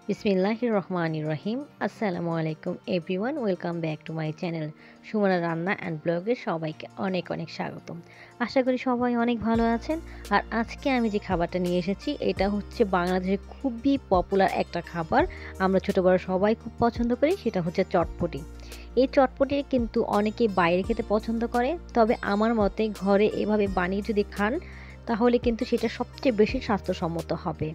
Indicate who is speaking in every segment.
Speaker 1: বিসমিল্লাহির রহমানির রহিম। আসসালামু আলাইকুম everyone, welcome back to my channel Sumana রান্না অ্যান্ড ব্লগে সবাইকে অনেক অনেক স্বাগতম। আশা করি সবাই অনেক ভালো আছেন। আর আজকে আমি যে খাবারটা নিয়ে এসেছি এটা হচ্ছে বাংলাদেশের খুবই পপুলার একটা খাবার, আমরা ছোটো বড় সবাই খুব পছন্দ করি, সেটা হচ্ছে চটপটি। এই চটপটি কিন্তু অনেকে বাইরে খেতে পছন্দ করে, তবে আমার মতে ঘরে এভাবে বানিয়ে যদি খান তাহলে কিন্তু সেটা সবচেয়ে বেশি স্বাস্থ্যসম্মত হবে।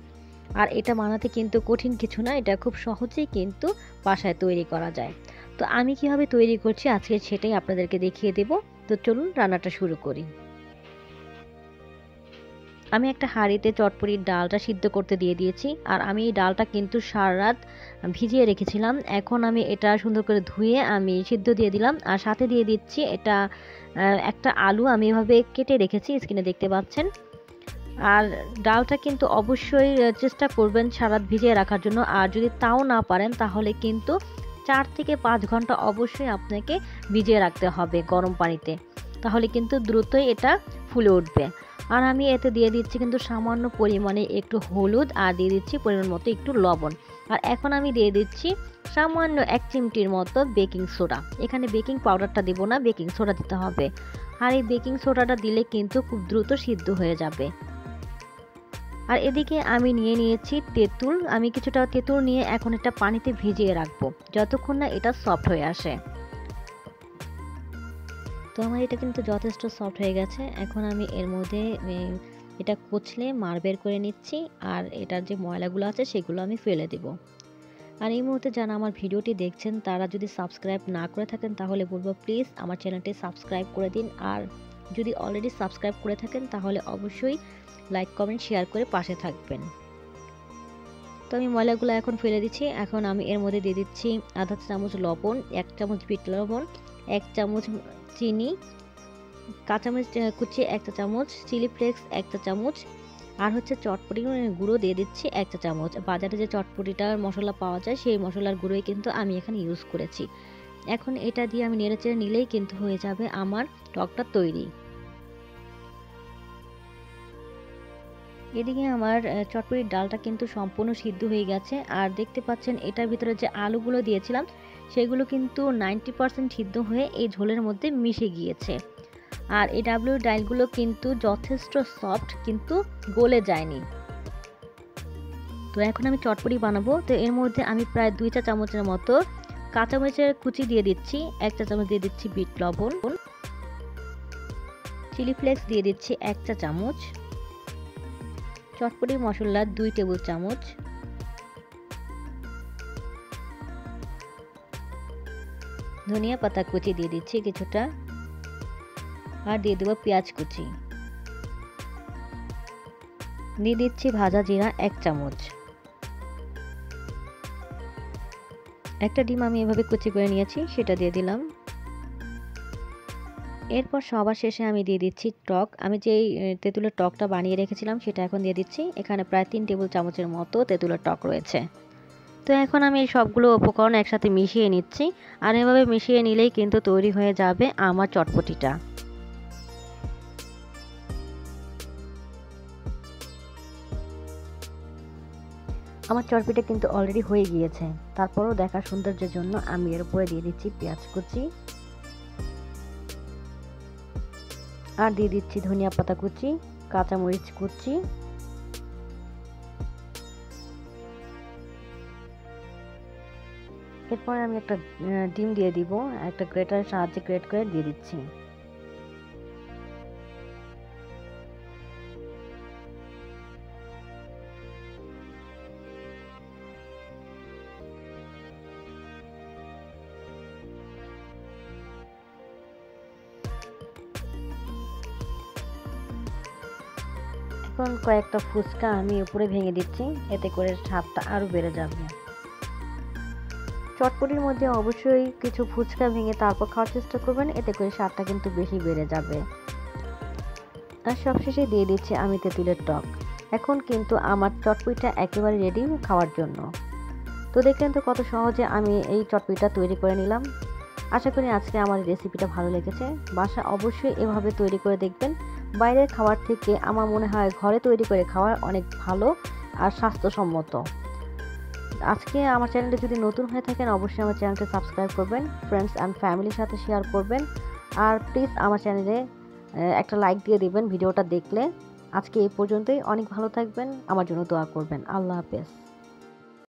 Speaker 1: আর এটা বানাতে কিন্তু কঠিন কিছু না, এটা খুব সহজেই কিন্তু বাসায় তৈরি করা যায়। তো আমি কিভাবে তৈরি করছি আজকে সেটাই আপনাদেরকে দেখিয়ে দেব। তো চলুন রান্নাটা শুরু করি। আমি একটা হাঁড়িতে চটপটির ডালটা সিদ্ধ করতে দিয়ে দিয়েছি, আর আমি এই ডালটা কিন্তু সারা রাত ভিজিয়ে রেখেছিলাম। এখন আমি এটা সুন্দর করে ধুয়ে আমি সিদ্ধ দিয়ে দিলাম, আর সাথে দিয়ে দিচ্ছি এটা একটা আলু আমি এভাবে কেটে রেখেছি, স্ক্রিনে দেখতে পাচ্ছেন। আর ডালটা কিন্তু অবশ্যই চেষ্টা করবেন সারা রাত ভিজিয়ে রাখার জন্য, আর যদি তাও না পারেন তাহলে কিন্তু 4 থেকে 5 ঘন্টা অবশ্যই আপনাকে ভিজিয়ে রাখতে হবে গরম পানিতে, তাহলে কিন্তু দ্রুতই এটা ফুলে উঠবে। আর আমি এতে দিয়ে দিচ্ছি কিন্তু সামান্য পরিমাণে একটু হলুদ, আর দিয়ে দিচ্ছি পরিমাণ মতো একটু লবণ। আর এখন আমি দিয়ে দিচ্ছি সামান্য 1 চিমটির মতো বেকিং সোডা। এখানে বেকিং পাউডারটা দেব না, বেকিং সোডা দিতে হবে। আর এই বেকিং সোডাটা দিলে কিন্তু খুব দ্রুত সিদ্ধ হয়ে যাবে। আর এদিকে আমি নিয়ে নিয়েছি তেঁতুল, আমি কিছুটা তেঁতুল নিয়ে এখন এটা পানিতে ভিজিয়ে রাখবো যতক্ষণ না এটা সফট হয়ে আসে। তো আমার এটা কিন্তু যথেষ্ট সফট হয়ে গেছে। এখন আমি এর মধ্যে এটা কুচলে মার বের করে নিচ্ছি, আর এটার যে ময়লাগুলো আছে সেগুলো আমি ফেলে দেব। আর এই মুহূর্তে যারা আমার ভিডিওটি দেখছেন তারা যদি সাবস্ক্রাইব না করে থাকেন তাহলে বলবো প্লিজ আমার চ্যানেলটি সাবস্ক্রাইব করে দিন, আর যদি অলরেডি সাবস্ক্রাইব করে থাকেন তাহলে অবশ্যই লাইক কমেন্ট শেয়ার করে পাশে থাকবেন। তো আমি ময়লাগুলো এখন ফেলে দিচ্ছি। এখন আমি এর মধ্যে দিয়ে দিচ্ছি আধা চামচ লবণ, 1 চামচ বিট লবণ, 1 চামচ চিনি, কাঁচামরিচ কুচি 1 চা চামচ, চিলি ফ্লেক্স 1 চা চামচ, আর হচ্ছে চটপটি গুঁড়ো দিয়ে দিচ্ছি 1 চা চামচ। বাজারে যে চটপটিটার মশলা পাওয়া যায় সেই মশলার গুঁড়োই কিন্তু আমি এখানে ইউজ করেছি। এখন এটা দিয়ে আমি নেড়েচেড়ে নিলেই কিন্তু হয়ে যাবে আমার টকটা তৈরি। এদিকে আমার চটপটির ডালটা কিন্তু সম্পূর্ণ সিদ্ধ হয়ে গেছে, আর দেখতে পাচ্ছেন এটার ভিতরে যে আলুগুলো দিয়েছিলাম সেগুলো কিন্তু 90% সিদ্ধ হয়ে এই ঝোলের মধ্যে মিশে গিয়েছে। আর এই ডালগুলো কিন্তু যথেষ্ট সফট, কিন্তু গলে যায়নি। তো এখন আমি চটপটি বানাবো। তো এর মধ্যে আমি প্রায় 2 চা চামচের মতো কাঁচামরিচের কুচি দিয়ে দিচ্ছি, 1 চা চামচ দিয়ে দিচ্ছি বিট লবণ, চিলি ফ্লেক্স দিয়ে দিচ্ছি 1 চা চামচ, চটপটি মশলা 2 টেবিল চামচ, ধনিয়া পাতা কুচি দিয়ে দিচ্ছি কিছুটা, আর দিয়ে দেবো পেঁয়াজ কুচি, দিয়ে দিচ্ছি ভাজা জিরা 1 চামচ। একটা ডিম আমি এভাবে কুচি করে নিয়েছি, সেটা দিয়ে দিলাম। এরপর সবার শেষে আমি দিয়ে দিচ্ছি টক। আমি যেই তেঁতুলের টকটা বানিয়ে রেখেছিলাম সেটা এখন দিয়ে দিচ্ছি। এখানে প্রায় 3 টেবিল চামচের মতো তেঁতুলের টক রয়েছে। তো এখন আমি এই সবগুলো উপকরণ একসাথে মিশিয়ে নিচ্ছি, আর এভাবে মিশিয়ে নিলেই কিন্তু তৈরি হয়ে যাবে আমার চটপটিটা। আমার চটপটিটা কিন্তু অলরেডি হয়ে গিয়েছে, তারপরেও দেখার সৌন্দর্যের জন্য আমি এর উপরে দিয়ে দিচ্ছি পেঁয়াজ কুচি, আর দিয়ে দিচ্ছি ধনিয়া পাতা কুচি, কাঁচামরিচ কুচি, এরপরে আমি একটা ডিম দিয়ে দিব, একটা গ্রেটারের সাহায্যে গ্রেট করে দিয়ে দিচ্ছি। এখন কয়েকটা ফুচকা আমি উপরে ভেঙে দিচ্ছি, এতে করে স্বাদটা আরও বেড়ে যাবে। চটপটির মধ্যে অবশ্যই কিছু ফুচকা ভেঙে তারপর খাওয়ার চেষ্টা করবেন, এতে করে স্বাদটা কিন্তু বেশি বেড়ে যাবে। আর সবশেষে দিয়ে দিচ্ছি আমি তেঁতুলের টক। এখন কিন্তু আমার চটপটিটা একেবারে রেডি খাওয়ার জন্য। তো দেখলেন তো কত সহজে আমি এই চটপটিটা তৈরি করে নিলাম। আশা করি আজকে আমার রেসিপিটা ভালো লেগেছে। বাসা অবশ্যই এভাবে তৈরি করে দেখবেন। বাইরের খাবার থেকে আমার মনে হয় ঘরে তৈরি করে খাওয়া অনেক ভালো আর স্বাস্থ্যসম্মত। আজকে আমার চ্যানেলে যদি নতুন হয়ে থাকেন অবশ্যই আমার চ্যানেলটি সাবস্ক্রাইব করবেন, ফ্রেন্ডস অ্যান্ড ফ্যামিলির সাথে শেয়ার করবেন, আর প্লিজ আমার চ্যানেলে একটা লাইক দিয়ে দিবেন ভিডিওটা দেখলে। আজকে এই পর্যন্তই। অনেক ভালো থাকবেন, আমার জন্য দোয়া করবেন। আল্লাহ হাফেজ।